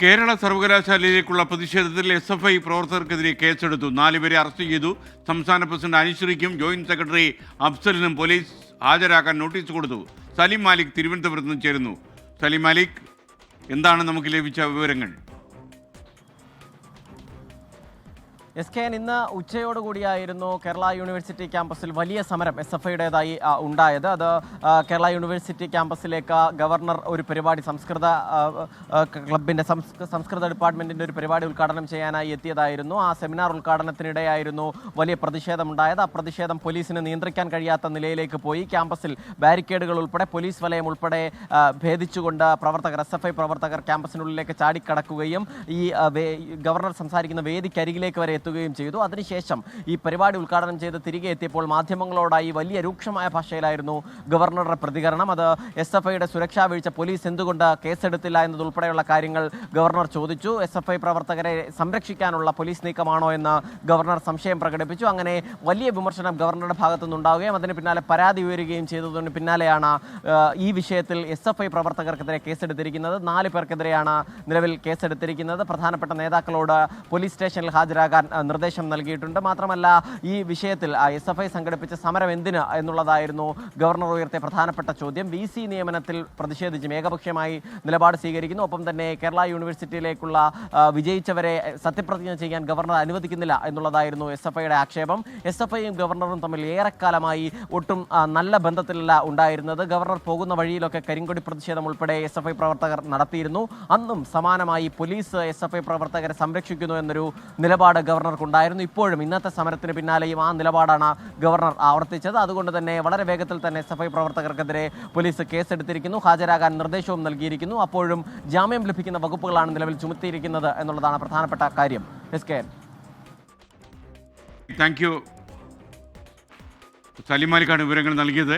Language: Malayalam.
കേരള സർവകലാശാലയിലേക്കുള്ള പ്രതിഷേധത്തിൽ SFI പ്രവർത്തകർക്കെതിരെ കേസെടുത്തു. 4 പേരെ അറസ്റ്റ് ചെയ്തു. സംസ്ഥാന പ്രസിഡന്റ് അനീശ്വരിക്കും ജോയിന്റ് സെക്രട്ടറി അഫ്സലിനും പോലീസ് ഹാജരാക്കാൻ നോട്ടീസ് കൊടുത്തു. സലിം മാലിക് തിരുവനന്തപുരത്ത് നിന്ന് ചേരുന്നു. സലിം മാലിക്, എന്താണ് നമുക്ക് ലഭിച്ച വിവരങ്ങൾ? SKN ഇന്ന് ഉച്ചയോടുകൂടിയായിരുന്നു കേരള യൂണിവേഴ്സിറ്റി ക്യാമ്പസിൽ വലിയ സമരം SFIയുടേതായി ഉണ്ടായത്. അത് കേരള യൂണിവേഴ്സിറ്റി ക്യാമ്പസിലേക്ക് ഗവർണർ ഒരു പരിപാടി ക്ലബിൻ്റെ സംസ്കൃത ഡിപ്പാർട്ട്മെൻറ്റിൻ്റെ ഒരു പരിപാടി ഉദ്ഘാടനം ചെയ്യാനായി എത്തിയതായിരുന്നു. ആ സെമിനാർ ഉദ്ഘാടനത്തിനിടെയായിരുന്നു വലിയ പ്രതിഷേധമുണ്ടായത്. ആ പ്രതിഷേധം പോലീസിന് നിയന്ത്രിക്കാൻ കഴിയാത്ത നിലയിലേക്ക് പോയി. ക്യാമ്പസിൽ ബാരിക്കേഡുകൾ ഉൾപ്പെടെ പോലീസ് വലയം ഉൾപ്പെടെ ഭേദിച്ചുകൊണ്ട് SFI പ്രവർത്തകർ ക്യാമ്പസിനുള്ളിലേക്ക് ചാടിക്കടക്കുകയും ഈ ഗവർണർ സംസാരിക്കുന്ന വേദിക്കരികിലേക്ക് വരെ എത്തുകയും ചെയ്തു. അതിനുശേഷം ഈ പരിപാടി ഉദ്ഘാടനം ചെയ്ത് തിരികെ എത്തിയപ്പോൾ മാധ്യമങ്ങളോടായി വലിയ രൂക്ഷമായ ഭാഷയിലായിരുന്നു ഗവർണറുടെ പ്രതികരണം. അത് SFIയുടെ സുരക്ഷാ വീഴ്ച പോലീസ് എന്തുകൊണ്ട് കേസെടുത്തില്ല എന്നതുൾപ്പെടെയുള്ള കാര്യങ്ങൾ ഗവർണർ ചോദിച്ചു. SFI പ്രവർത്തകരെ സംരക്ഷിക്കാനുള്ള പോലീസ് നീക്കമാണോ എന്ന് ഗവർണർ സംശയം പ്രകടിപ്പിച്ചു. അങ്ങനെ വലിയ വിമർശനം ഗവർണറുടെ ഭാഗത്തു നിന്നുണ്ടാവുകയും അതിന് പിന്നാലെ പരാതി ഉയരുകയും ചെയ്തതിന് പിന്നാലെയാണ് ഈ വിഷയത്തിൽ SFI പ്രവർത്തകർക്കെതിരെ കേസെടുത്തിരിക്കുന്നത്. 4 പേർക്കെതിരെയാണ് നിലവിൽ കേസെടുത്തിരിക്കുന്നത്. പ്രധാനപ്പെട്ട നേതാക്കളോട് പോലീസ് സ്റ്റേഷനിൽ ഹാജരാകാൻ നിർദ്ദേശം നൽകിയിട്ടുണ്ട്. മാത്രമല്ല, ഈ വിഷയത്തിൽ SFI സംഘടിപ്പിച്ച സമരം എന്തിന് എന്നുള്ളതായിരുന്നു ഗവർണർ ഉയർത്തിയ പ്രധാനപ്പെട്ട ചോദ്യം. VC നിയമനത്തിൽ പ്രതിഷേധിച്ചും ഏകപക്ഷീയമായി നിലപാട് സ്വീകരിക്കുന്നു. ഒപ്പം തന്നെ കേരള യൂണിവേഴ്സിറ്റിയിലേക്കുള്ള വിജയിച്ചവരെ സത്യപ്രതിജ്ഞ ചെയ്യാൻ ഗവർണർ അനുവദിക്കുന്നില്ല എന്നുള്ളതായിരുന്നു SFIയുടെ ആക്ഷേപം. SFIയും ഗവർണറും തമ്മിൽ ഏറെക്കാലമായി ഒട്ടും നല്ല ബന്ധത്തിലല്ല ഉണ്ടായിരുന്നത്. ഗവർണർ പോകുന്ന വഴിയിലൊക്കെ കരിങ്കൊടി പ്രതിഷേധം ഉൾപ്പെടെ SFI പ്രവർത്തകർ നടത്തിയിരുന്നു. അന്നും സമാനമായി പോലീസ് SFI പ്രവർത്തകരെ സംരക്ഷിക്കുന്നു എന്നൊരു നിലപാട് ഗവർണർക്കുണ്ടായിരുന്നു. ഇപ്പോഴും ഇന്നത്തെ സമരത്തിന് പിന്നാലെയും ആ നിലപാടാണ് ഗവർണർ ആവർത്തിച്ചത്. അതുകൊണ്ട് തന്നെ വളരെ വേഗത്തിൽ തന്നെ SFI പ്രവർത്തകർക്കെതിരെ പോലീസ് കേസെടുത്തിരിക്കുന്നു. ഹാജരാകാൻ നിർദ്ദേശവും നൽകിയിരിക്കുന്നു. അപ്പോഴും ജാമ്യം ലഭിക്കുന്ന വകുപ്പുകളാണ് നിലവിൽ ചുമത്തിയിരിക്കുന്നത് എന്നുള്ളതാണ് പ്രധാനപ്പെട്ട കാര്യം. SKN. Thank you. സലിം മാലിക്കാണ് വിവരങ്ങൾ നൽകിയത്.